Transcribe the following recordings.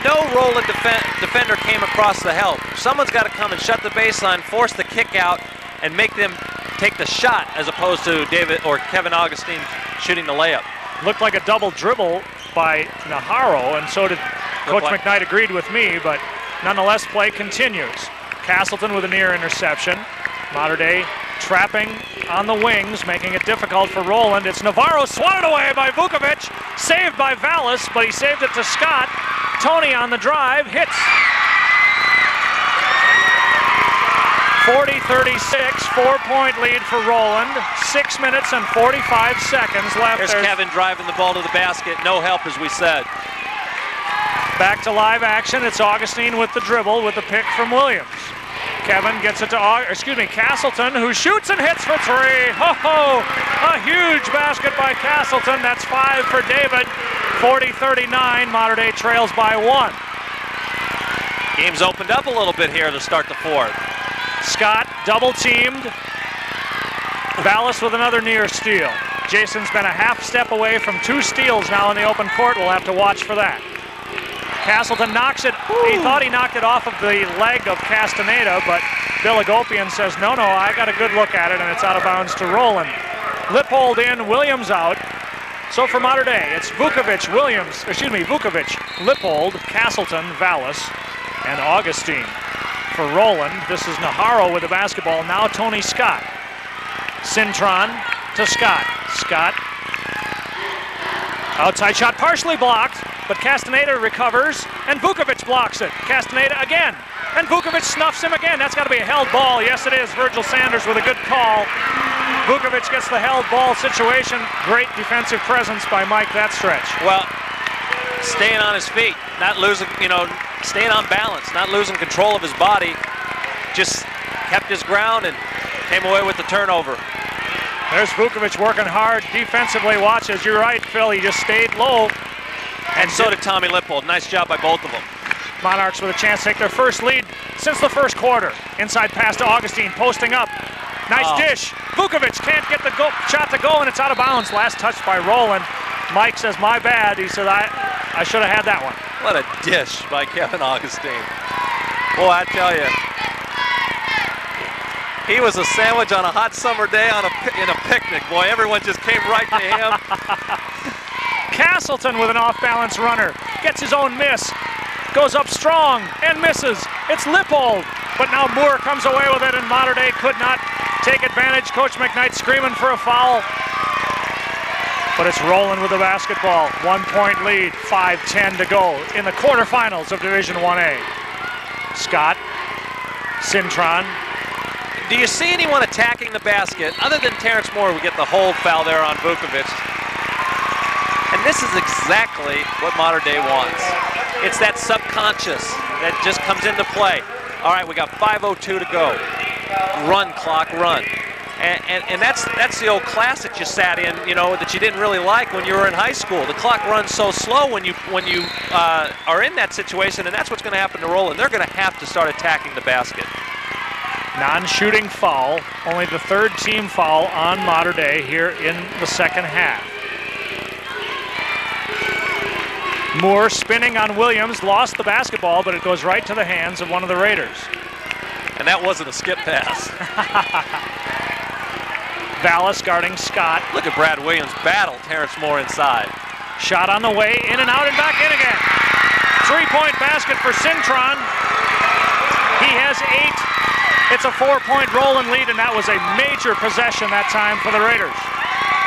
no Rowland defender came across the help. Someone's got to come and shut the baseline, force the kick out, and make them take the shot as opposed to David or Kevin Augustine shooting the layup. Looked like a double dribble by Najarro, and so did Coach McKnight agreed with me, but nonetheless, play continues. Castleton with a near interception. Mater Dei trapping on the wings, making it difficult for Rowland. It's Navarro swatted away by Vukovic, saved by Vallis, but he saved it to Scott. Tony on the drive, hits. 40-36, 4-point lead for Rowland. 6 minutes and 45 seconds left. There's Kevin driving the ball to the basket. No help, as we said. Back to live action. It's Augustine with the dribble with the pick from Williams. Kevin gets it to, Castleton, who shoots and hits for three. Ho-ho! A huge basket by Castleton. That's 5 for David. 40-39, Mater Dei trails by 1. Game's opened up a little bit here to start the fourth. Scott double teamed. Vallis with another near steal. Jason's been a half step away from 2 steals now in the open court. We'll have to watch for that. Castleton knocks it. He thought he knocked it off of the leg of Castaneda, but Bill Agopian says, no, I got a good look at it, and it's out of bounds to Rowland. Lippold in, Williams out. So for Mater Dei, it's Vukovic, Lippold, Castleton, Vallis, and Augustine. For Rowland, this is Najarro with the basketball. Now Tony Scott. Cintron to Scott. Scott. Outside shot partially blocked, but Castaneda recovers, and Vukovic blocks it. Castaneda again, and Vukovic snuffs him again. That's got to be a held ball. Yes, it is. Virgil Sanders with a good call. Vukovic gets the held ball situation. Great defensive presence by Mike that stretch. Well, staying on his feet, not losing, staying on balance, not losing control of his body. Just kept his ground and came away with the turnover. There's Vukovic working hard defensively. Watch, as you're right, Phil, he just stayed low. And so did Tommy Lippold. Nice job by both of them. Monarchs with a chance to take their first lead since the first quarter. Inside pass to Augustine, posting up. Nice dish. Vukovic can't get the shot to go, and it's out of bounds. Last touch by Rowland. Mike says, my bad. He said, I should have had that one. What a dish by Kevin Augustine. Boy, I tell you, he was a sandwich on a hot summer day in a picnic. Boy, everyone just came right to him. Castleton with an off-balance runner. Gets his own miss. Goes up strong and misses. It's Lippold. But now Moore comes away with it, and Mater Dei could not take advantage. Coach McKnight screaming for a foul. But it's Rowland with the basketball. 1-point lead, 5:10 to go in the quarterfinals of Division 1A. Scott, Cintron. Do you see anyone attacking the basket other than Terrence Moore? We get the hold foul there on Vukovic. And this is exactly what Mater Dei wants. It's that subconscious that just comes into play. All right, we got 5:02 to go. Run, clock, run. And that's the old class that you sat in, that you didn't really like when you were in high school. The clock runs so slow when you are in that situation, and that's what's going to happen to Rowland. They're going to have to start attacking the basket. Non-shooting foul, only the third team foul on Mater Dei here in the second half. Moore spinning on Williams, lost the basketball, but it goes right to the hands of one of the Raiders. And that wasn't a skip pass. Vallis guarding Scott. Look at Brad Williams battle Terrence Moore inside. Shot on the way, in and out and back in again. 3-point basket for Cintron. He has 8. It's a 4-point Rowland lead, and that was a major possession that time for the Raiders.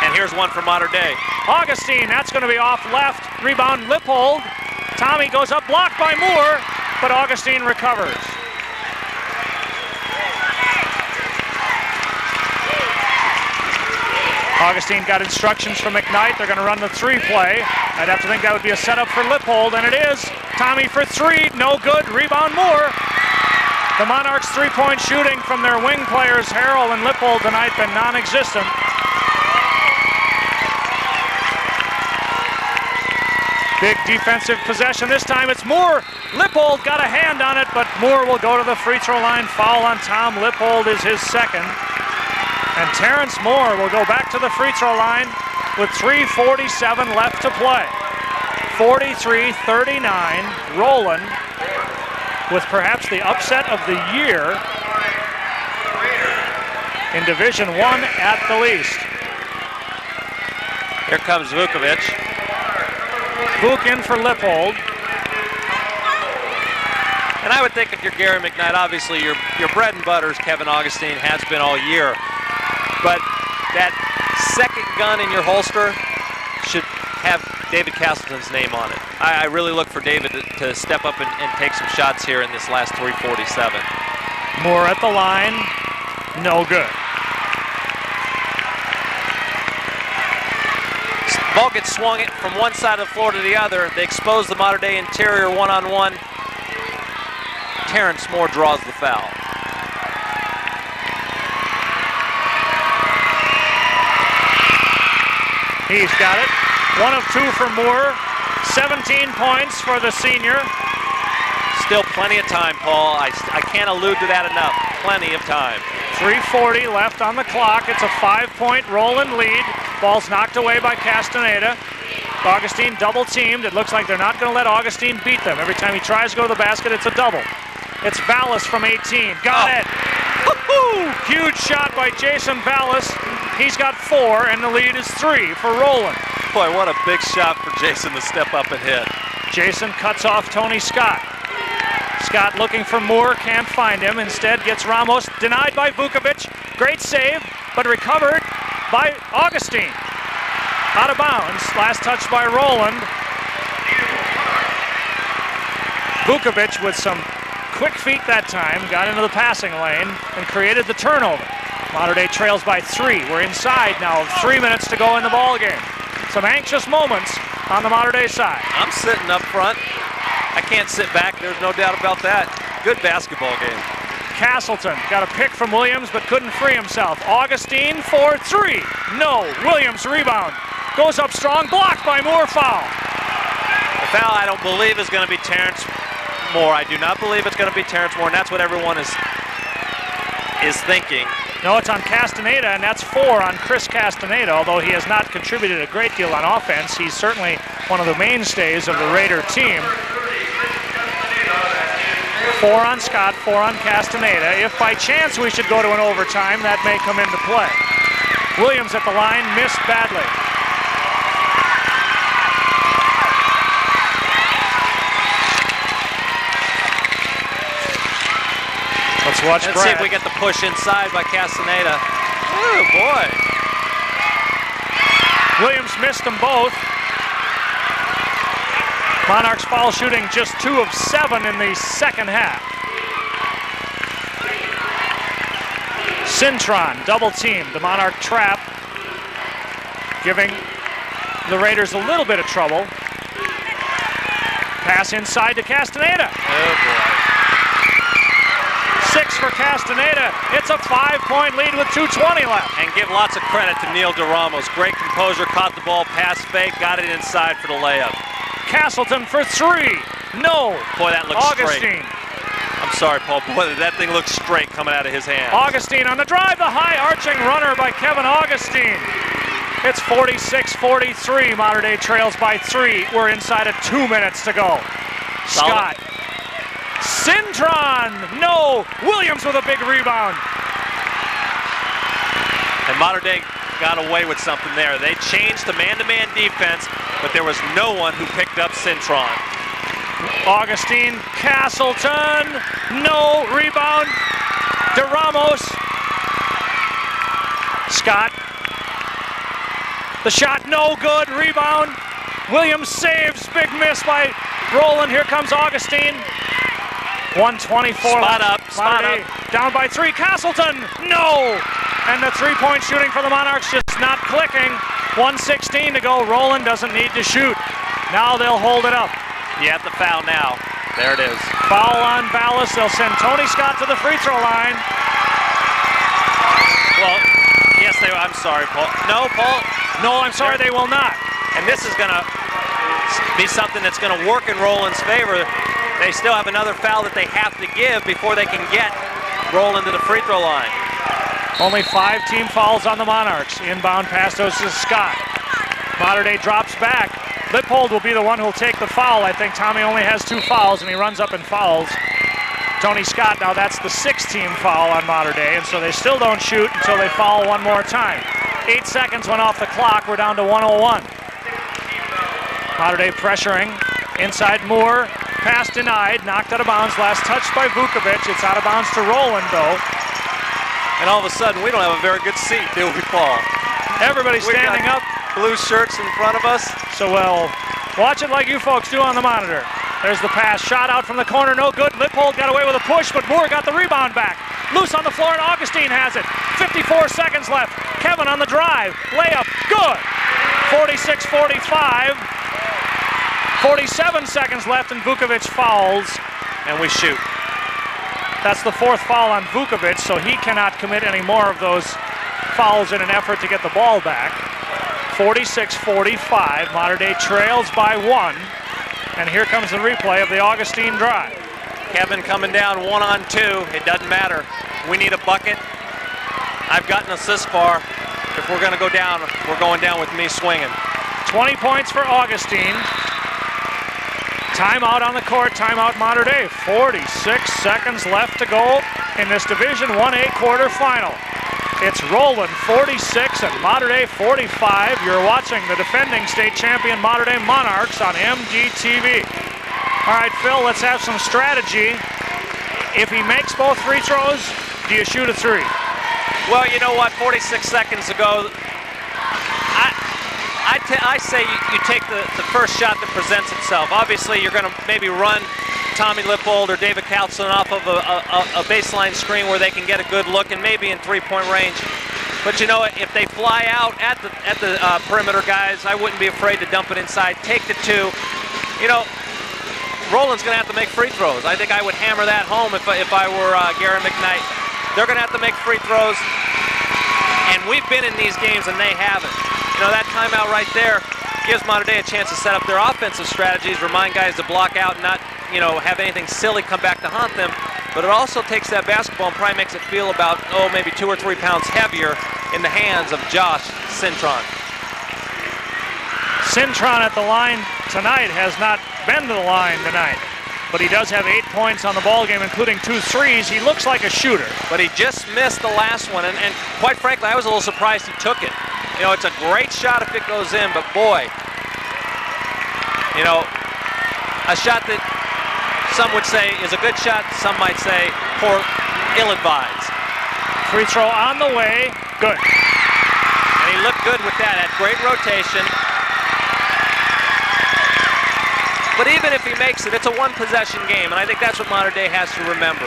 And here's one for Mater Dei. Augustine, that's going to be off left. Rebound, Lippold. Tommy goes up, blocked by Moore, but Augustine recovers. Augustine got instructions from McKnight. They're going to run the 3-play. I'd have to think that would be a setup for Lippold, and it is. Tommy for 3, no good. Rebound, Moore. The Monarchs' 3-point shooting from their wing players, Harrell and Lippold, tonight been non-existent. Big defensive possession. This time it's Moore. Lippold got a hand on it, but Moore will go to the free throw line. Foul on Tom Lippold is his second. And Terrence Moore will go back to the free throw line with 3:47 left to play. 43-39, Rowland with perhaps the upset of the year in Division I at the least. Here comes Vukovic. Vuk in for Lippold. And I would think if you're Gary McKnight, obviously your bread and butter is Kevin Augustine, has been all year. But that second gun in your holster should have David Castleton's name on it. I really look for David to step up and take some shots here in this last 3:47. Moore at the line, no good. Ball gets swung it from one side of the floor to the other. They expose the Mater Dei interior one-on-one. Terrence Moore draws the foul. He's got it. 1 of 2 for Moore. 17 points for the senior. Still plenty of time, Paul. I can't allude to that enough. Plenty of time. 3:40 left on the clock. It's a 5-point Rowland lead. Ball's knocked away by Castaneda. Augustine double teamed. It looks like they're not going to let Augustine beat them. Every time he tries to go to the basket, it's a double. It's Vallis from 18. Got it. Woo-hoo! Huge shot by Jason Vallis. He's got 4, and the lead is 3 for Rowland. Boy, what a big shot for Jason to step up and hit. Jason cuts off Tony Scott. Scott looking for Moore, can't find him. Instead gets Ramos, denied by Vukovic. Great save, but recovered by Augustine. Out of bounds, last touch by Rowland. Vukovic with some quick feet that time, got into the passing lane and created the turnover. Mater Dei trails by 3. We're inside now, 3 minutes to go in the ball game. Some anxious moments on the Mater Dei side. I'm sitting up front. I can't sit back, there's no doubt about that. Good basketball game. Castleton got a pick from Williams but couldn't free himself. Augustine for 3. No. Williams rebound. Goes up strong, blocked by Moore, foul. The foul I don't believe is going to be Terrence Moore. I do not believe it's going to be Terrence Moore, and that's what everyone is thinking. No, it's on Castaneda, and that's 4 on Chris Castaneda, although he has not contributed a great deal on offense. He's certainly one of the mainstays of the Raider team. 4 on Scott, 4 on Castaneda. If by chance we should go to an overtime, that may come into play. Williams at the line, missed badly. Let's watch Let's Brad. see if we get the push inside by Castaneda. Oh, boy. Williams missed them both. Monarchs foul shooting just 2 of 7 in the second half. Cintron double teamed. The Monarch trap, giving the Raiders a little bit of trouble. Pass inside to Castaneda. Oh, boy. 6 for Castaneda. It's a 5-point lead with 2:20 left. And give lots of credit to Neil DeRamos. Great composure, caught the ball, pass fake, got it inside for the layup. Castleton for 3. No. Boy, that looks Augustine. straight. I'm sorry, Paul. Boy, that thing looks straight coming out of his hand. Augustine on the drive, the high arching runner by Kevin Augustine. It's 46-43. Mater Dei trails by 3. We're inside of 2 minutes to go. Scott. Cintron. No. Williams with a big rebound. And Mater Dei got away with something there. They changed to man-to-man defense, but there was no one who picked up Cintron. Augustine, Castleton, no, rebound, DeRamos, Scott, the shot no good, rebound, Williams saves, big miss by Rowland, here comes Augustine, 124 spot up, down by 3, Castleton, no, and the three-point shooting for the Monarchs just not clicking, 1:16 to go, Rowland doesn't need to shoot, now they'll hold it up. You have the foul now. There it is. Foul on Vallis. They'll send Tony Scott to the free throw line. Well, yes, they will. I'm sorry, Paul. No, Paul. No, I'm sorry, they will not. And this is going to be something that's going to work in Rowland's favor. They still have another foul that they have to give before they can get Rowland to the free throw line. Only 5 team fouls on the Monarchs. Inbound pass goes to Scott. Mater Dei drops back. Lippold will be the one who'll take the foul. I think Tommy only has 2 fouls, and he runs up and fouls Tony Scott. Now that's the 6th team foul on Mater Dei, and so they still don't shoot until they foul one more time. 8 seconds went off the clock. We're down to 101. Mater Dei pressuring. Inside Moore. Pass denied. Knocked out of bounds. Last touched by Vukovic. It's out of bounds to Rowland, though. And all of a sudden, we don't have a very good seat, do we, Paul? Everybody's standing up. Blue shirts in front of us. So we'll watch it like you folks do on the monitor. There's the pass. Shot out from the corner. No good. Lippold got away with a push, but Moore got the rebound back. Loose on the floor, and Augustine has it. 54 seconds left. Kevin on the drive. Layup. Good. 46-45. 47 seconds left, and Vukovic fouls. And we shoot. That's the 4th foul on Vukovic, so he cannot commit any more of those fouls in an effort to get the ball back. 46-45. Mater Dei trails by 1. And here comes the replay of the Augustine drive. Kevin coming down 1-on-2. It doesn't matter. We need a bucket. I've got an assist bar. If we're going to go down, we're going down with me swinging. 20 points for Augustine. Timeout on the court. Timeout Mater Dei. 46 seconds left to go in this Division 1A quarterfinal. It's Rowland 46 and Mater Dei 45. You're watching the defending state champion Mater Dei Monarchs on MDTV. All right, Phil, let's have some strategy. If he makes both free throws, do you shoot a 3? Well, you know what? 46 seconds ago, I say you take the first shot that presents itself. Obviously, you're going to maybe run Tommy Lippold or David Couchlan off of a baseline screen where they can get a good look and maybe in 3-point range. But you know, if they fly out at the perimeter guys, I wouldn't be afraid to dump it inside. Take the 2. You know, Rowland's going to have to make free throws. I think I would hammer that home if I were Gary McKnight. They're going to have to make free throws, and we've been in these games and they haven't. You know, that timeout right there gives Mater Dei a chance to set up their offensive strategies, remind guys to block out and not, you know, have anything silly come back to haunt them. But it also takes that basketball and probably makes it feel about, maybe 2 or 3 pounds heavier in the hands of Josh Cintron. Cintron at the line tonight has not been to the line tonight, but he does have 8 points on the ball game, including 2 threes. He looks like a shooter. But he just missed the last one, and quite frankly, I was a little surprised he took it. You know, it's a great shot if it goes in, but boy, you know, a shot that some would say is a good shot, some might say poor, ill-advised. Free throw on the way, good. And he looked good with that, had great rotation. But even if he makes it, it's a 1-possession game, and I think that's what Mater Dei has to remember.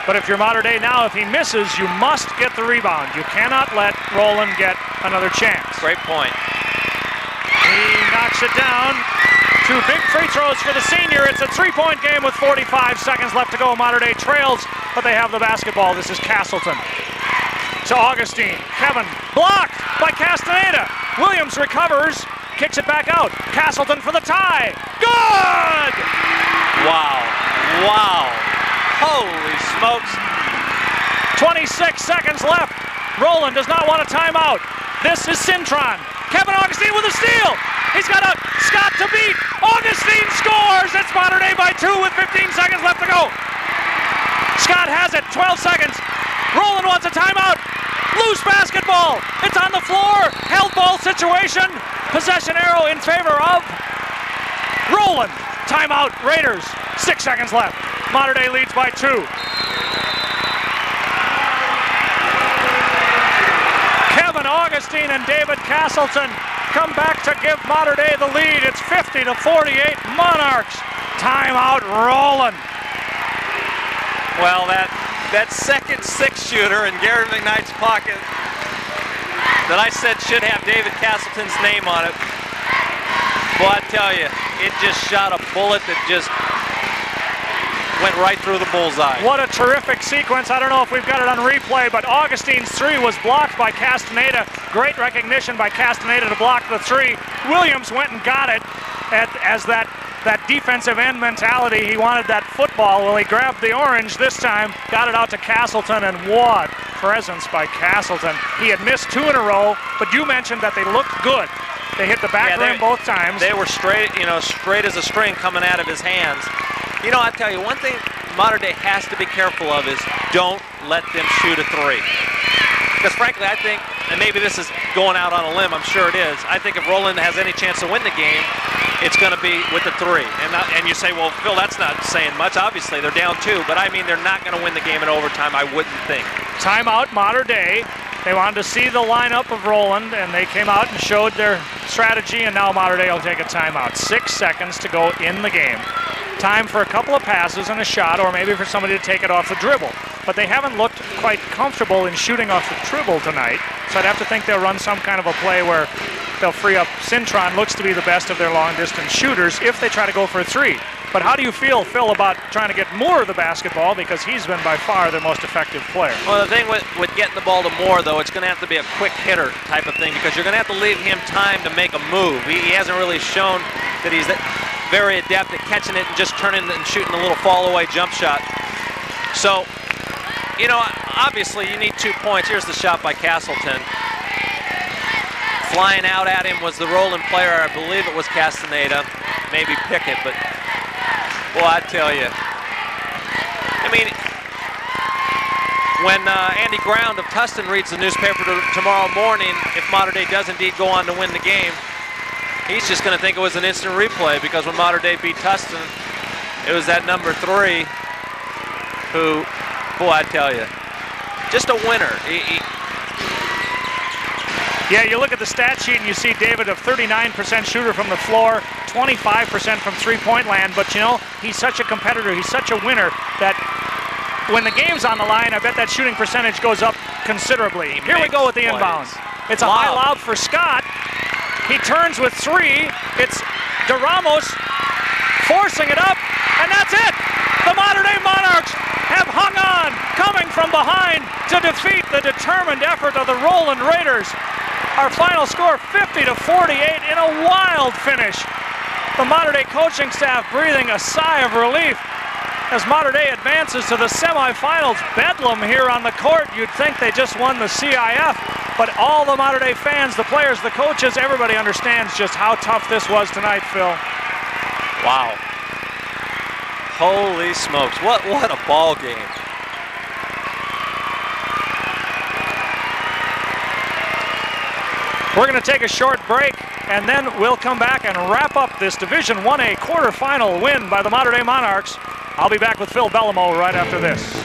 But if you're Mater Dei now, if he misses, you must get the rebound. You cannot let Rowland get another chance. Great point. He knocks it down. 2 big free throws for the senior. It's a 3-point game with 45 seconds left to go. Mater Dei trails, but they have the basketball. This is Castleton. To Augustine. Kevin blocked by Castaneda. Williams recovers, kicks it back out. Castleton for the tie. Good! Wow. Wow. Holy smokes. 26 seconds left. Rowland does not want a timeout. This is Cintron. Kevin Augustine with a steal. He's got a Scott to beat. Augustine scores. It's Mater Dei by 2 with 15 seconds left to go. Scott has it. 12 seconds. Rowland wants a timeout. Loose basketball. It's on the floor. Held ball situation. Possession arrow in favor of Rowland. Timeout Raiders. 6 seconds left. Mater Dei leads by 2. Kevin Augustine and David Castleton come back to give Mater Dei the lead. It's 50-48 Monarchs. Timeout Rowland. Well, that second 6-shooter in Gary McKnight's pocket that I said should have David Castleton's name on it. Well, I tell you, it just shot a bullet that just went right through the bullseye. What a terrific sequence. I don't know if we've got it on replay, but Augustine's 3 was blocked by Castaneda. Great recognition by Castaneda to block the 3. Williams went and got it as that defensive end mentality. He wanted that football. Well, he grabbed the orange this time, got it out to Castleton, and what presence by Castleton. He had missed 2 in a row, but you mentioned that they looked good. They hit the back rim both times. They were straight, straight as a string coming out of his hands. I tell you, one thing Modern Day has to be careful of is don't let them shoot a three. Because frankly, I think, and maybe this is going out on a limb, I'm sure it is, I think if Rowland has any chance to win the game, it's going to be with the three. And you say, well, Phil, that's not saying much. Obviously, they're down 2, but I mean, they're not going to win the game in overtime, I wouldn't think. Timeout, Modern Day. They wanted to see the lineup of Rowland, and they came out and showed their strategy, and now Modern Day will take a timeout. 6 seconds to go in the game. Time for a couple of passes and a shot, or maybe for somebody to take it off the dribble. But they haven't looked quite comfortable in shooting off the dribble tonight, so I'd have to think they'll run some kind of a play where they'll free up Cintron, looks to be the best of their long-distance shooters, if they try to go for a three. But how do you feel, Phil, about trying to get Moore the basketball, because he's been by far their most effective player? Well, the thing with getting the ball to Moore, though, it's going to have to be a quick hitter type of thing, because you're going to have to leave him time to make a move. He hasn't really shown that he's very adept at catching it and just turning it and shooting a little fall-away jump shot. So, obviously you need 2 points. Here's the shot by Castleton. Flying out at him was the Rowland player. I believe it was Castaneda, maybe Pickett, but boy, I tell you. I mean, when Andy Ground of Tustin reads the newspaper tomorrow morning, if Modern Day does indeed go on to win the game, he's just going to think it was an instant replay, because when Modern Day beat Tustin, it was that number 3 who, boy, I tell you, just a winner. Yeah, you look at the stat sheet and you see David a 39% shooter from the floor, 25% from three-point land, but he's such a competitor, he's such a winner that when the game's on the line, I bet that shooting percentage goes up considerably. Here we go with the inbound. It's a high lob for Scott. He turns with 3. It's DeRamos forcing it up, and that's it. The Modern Day Monarchs have hung on, coming from behind to defeat the determined effort of the Rowland Raiders. Our final score, 50-48 in a wild finish. The Modern Day coaching staff breathing a sigh of relief as Modern Day advances to the semifinals. Bedlam here on the court. You'd think they just won the CIF, but all the Modern Day fans, the players, the coaches, everybody understands just how tough this was tonight, Phil. Wow. Holy smokes, what a ball game. We're going to take a short break, and then we'll come back and wrap up this Division 1A quarterfinal win by the Modern Day Monarchs. I'll be back with Phil Bellamo right after this.